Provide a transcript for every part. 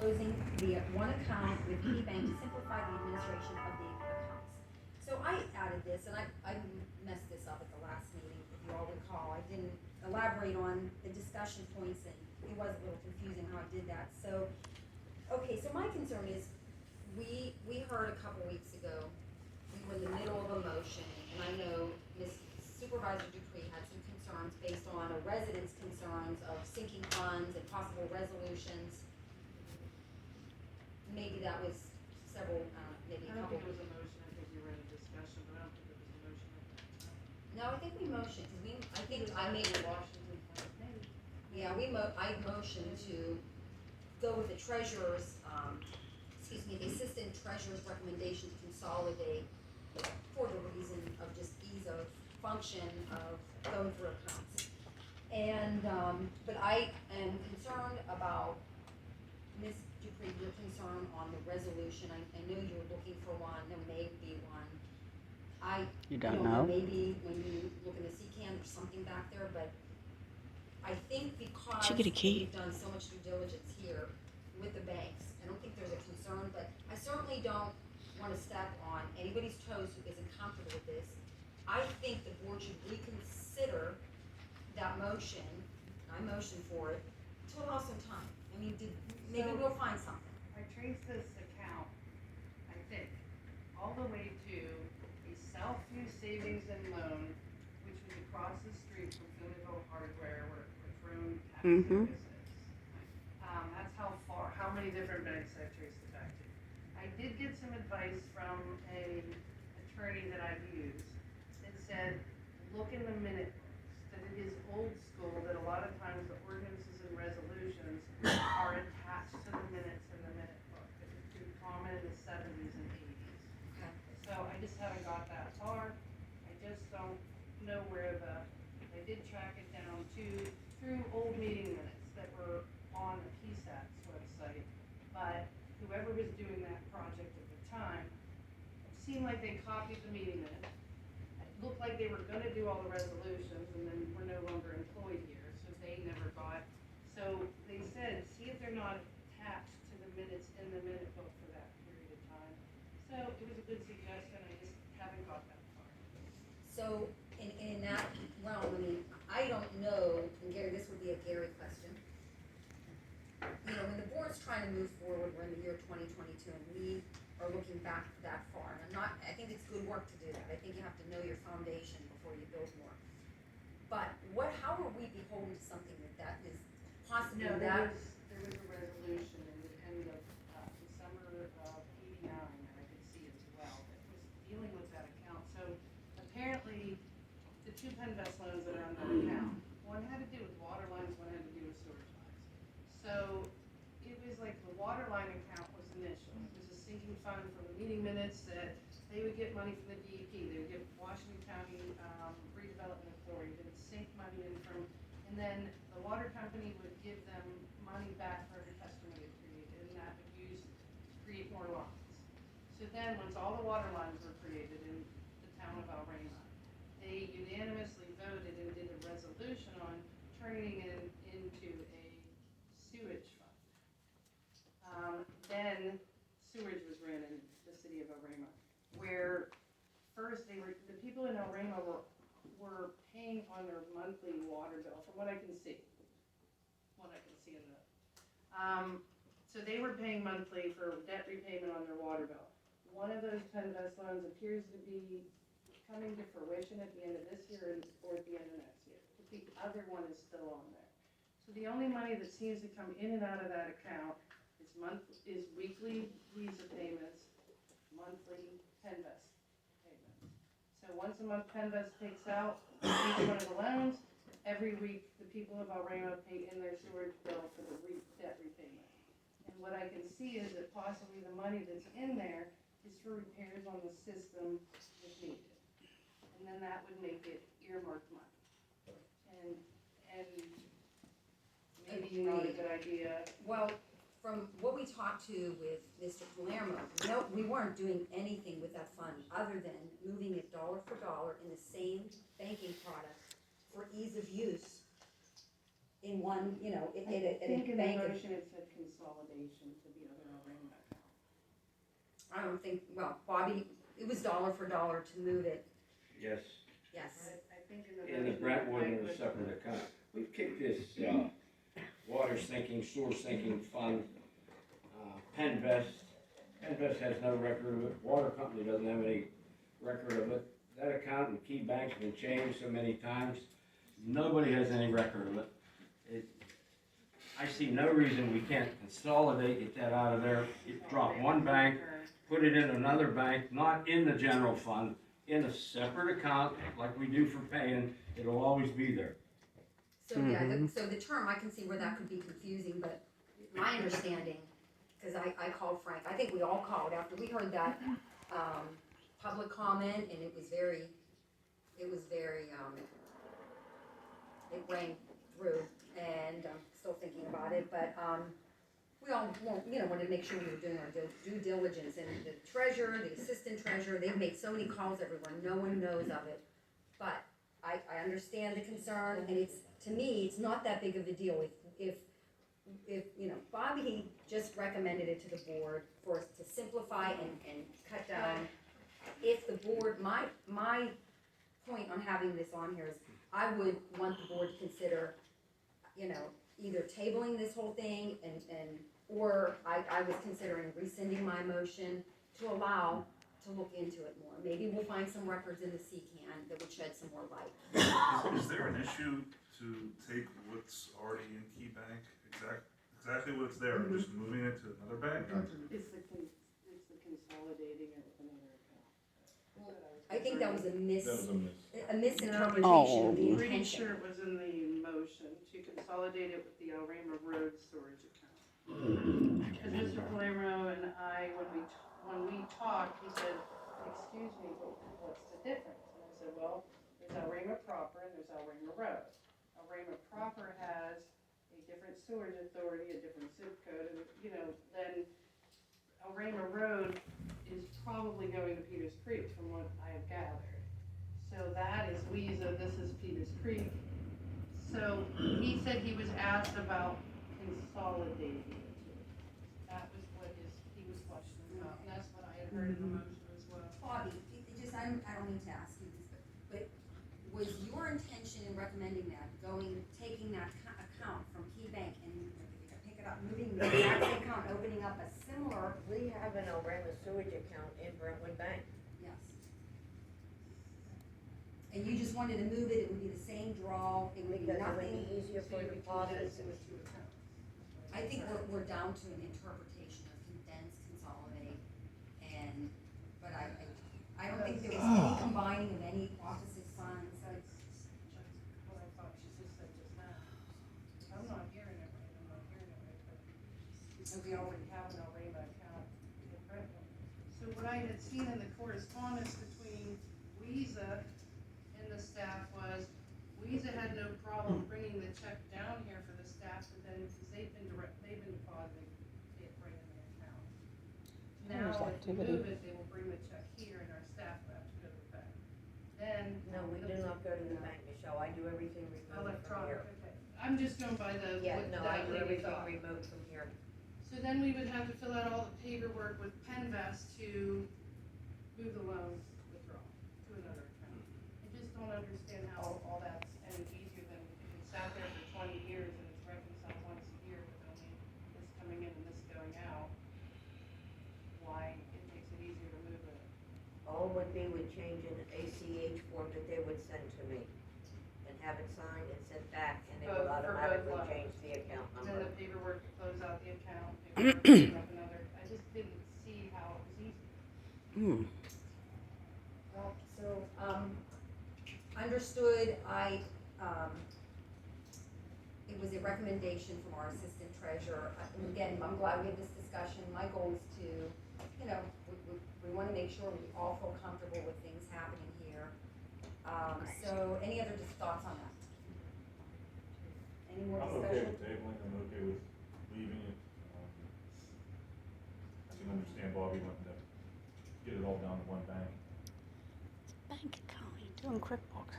closing the one account with TD Bank to simplify the administration of the accounts. So I added this, and I messed this up at the last meeting, if you all recall. I didn't elaborate on the discussion points, and it was a little confusing how I did that. So, okay, so my concern is, we heard a couple weeks ago, we were in the middle of a motion, and I know Ms. Supervisor Dupree had some concerns based on a resident's concerns of sinking funds and possible resolutions. Maybe that was several, maybe a I don't couple. think it was a motion, I think we were in a discussion, but I don't think it was a motion at that time. No, I think we motioned, because I think It was I made, after Washington, maybe. yeah, I motioned to go with the treasurer's, the assistant treasurer's recommendation to consolidate for the reason of just ease of function of going through accounts. And, but I am concerned about, Ms. Dupree, your concern on the resolution. I know you were looking for one, there may be one. You don't know? Maybe when you look in the CCAN, there's something back there, but I think because Should get a key. we've done so much due diligence here with the banks, I don't think there's a concern, but I certainly don't wanna step on anybody's toes who isn't comfortable with this. I think the board should reconsider that motion, I motion for it, to allow some time. I mean, maybe So- we'll find something. I traced this account, I think, all the way to a Southview Savings and Loan, which was across the street from Phillyville Hardware, where Patron Tax Mhm. Service is. That's how many different banks I traced it back to. I did get some advice from a attorney that I've used that said, look in the minute books, that it is old school, that a lot of times the ordinances and resolutions are attached to the minutes in the minute book. It was pretty common in the seventies and eighties. Okay. So I just haven't got that far. I just don't know where I did track it down through old meeting minutes that were on the PSAT's website. But whoever was doing that project at the time, it seemed like they copied the meeting minutes. It looked like they were gonna do all the resolutions and then were no longer employed here, so they never got. So they said, see if they're not attached to the minutes in the minute book for that period of time. So it was a good suggestion, I just haven't got that far. So, in that realm, I mean, I don't know, and Gary, this would be a Gary question. You know, when the board's trying to move forward, we're in the year 2022, and we are looking back that far. And I think it's good work to do that. I think you have to know your foundation before you build more. But how are we beholden to something that is possibly No, that? there was a resolution in the end of, the summer of '89, that I could see as well, that was dealing with that account. So apparently, the two Penvest loans that are on that account, one had to do with water lines, one had to do with sewage lines. So it was like the water line account was initial, it was a sinking fund from the meeting minutes that they would get money from the DEP, they would get Washington County, Redevelopment Authority, they would sink money in from, and then the water company would give them money back for every customer they created, and that would use to create more lines. So then, once all the water lines were created in the town of Alrama, they unanimously voted and did a resolution on turning it into a sewage fund. Then sewage was ran in the city of Alrama, where first the people in Alrama were paying on their monthly water bill, from what I can see. In the, so they were paying monthly for debt repayment on their water bill. One of those Penvest loans appears to be coming to fruition at the end of this year or at the end of next year. But the other one is still on there. So the only money that seems to come in and out of that account is weekly Visa payments, monthly Penvest payments. So once a month Penvest takes out each one of the loans, every week the people of Alrama pay in their sewage bill for the debt repayment. And what I can see is that possibly the money that's in there is for repairs on the system if needed. And then that would make it earmarked money. And maybe not a good idea. Well, from what we talked to with Mr. Palermo, no, we weren't doing anything with that fund other than moving it dollar for dollar in the same banking product for ease of use in one, you know, at I think a in the bank. motion it said consolidation to the other Alrema account. I don't think, well, Bobby, it was dollar for dollar to move it, Yes, yes. I think in the in the motion. Brentwood in a language- separate account. We've kicked this, water sinking, sewer sinking fund, Penvest. Penvest has no record of it, water company doesn't have any record of it. That account in Key Bank's been changed so many times, nobody has any record of it. I see no reason we can't consolidate, get that out of there, drop one bank, put it in another bank, not in the general fund, in a separate account, like we do for paying, it'll always be there. So, yeah, so the term, I can see where that could be confusing, but my understanding, cause I called Frank, I think we all called after we heard that, public comment, and it was very, it rang through, and I'm still thinking about it, but, we all, wanted to make sure we were doing our due diligence, and the treasurer, the assistant treasurer, they've made so many calls, everyone, no one knows of it. But I understand the concern, and to me, it's not that big of a deal. If Bobby just recommended it to the board for us to simplify and cut down. If the board, my point on having this on here is, I would want the board to consider, either tabling this whole thing or I was considering rescinding my motion to allow to look into it more. Maybe we'll find some records in the CCAN that would shed some more light. Is there an issue to take what's already in Key Bank, exactly what's there, just moving it to another bank? It's the consolidating it with another account. Well, I think that was a That was a miss. misinterpretation of the I'm pretty intention. sure it was in the motion to consolidate it with the Alrema Road storage account. Because Mr. Palermo and I, when we talked, he said, excuse me, but what's the difference? And I said, well, there's Alrema proper and there's Alrema Road. Alrema proper has a different storage authority, a different zip code, and, then Alrema Road is probably going to Peters Creek from what I have gathered. So that is Weeza, this is Peters Creek. So he said he was asked about consolidating the two. That was what he was questioning about, and that's what I had heard in the motion as well. Bobby, I don't mean to ask you this, but was your intention in recommending that, taking that account from Key Bank and pick it up, moving the exact same account, opening up a similar, We have an Alrema sewage account in Brentwood Bank. yes. And you just wanted to move it, it would be the same draw, it would be Because it would nothing. be easier for deposits. It was two accounts. I think we're down to an interpretation of condense, consolidate, but I don't think there was any combining of any opposite funds. That's what I thought she just said just now. I'm not hearing it right, but we already have an Alrema account in Brentwood. So what I had seen in the correspondence between Weeza and the staff was, Weeza had no problem bringing the check down here for the staff, but then, because they've been depositing it right in the account. Now, if we move it, they will bring the check here and our staff will have to go to the bank. Then. No, we do not go to the bank, Michelle. I do everything remote from Electronic, here. okay. I'm just going by Yeah, what no, I that do lady everything thought. remote from here. So then we would have to fill out all the paperwork with Penvest to move the loan withdrawal to another account. I just don't understand how all that's any easier than if it's sat there for 20 years and it's reconciled once a year with only this coming in and this going out. Why it makes it easier to move it. All would be would change an ACH form that they would send to me and have it signed and sent back, and they would For both automatically loans. change the account And then number. the paperwork to close out the account, paperwork to open up another, I just didn't see how it was easy. Well, so, understood, it was a recommendation from our assistant treasurer. And again, I'm glad we had this discussion. My goal is to, we wanna make sure we all feel comfortable with things happening here. So any other just thoughts on that? Any more I'm okay discussion? with tabling, I'm okay with leaving it. I can understand Bobby wanting to get it all down to one bank. Bank account, you're doing QuickBooks.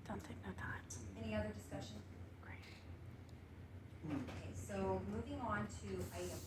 Don't take no time. Any other discussion? Great. Okay, so moving on to item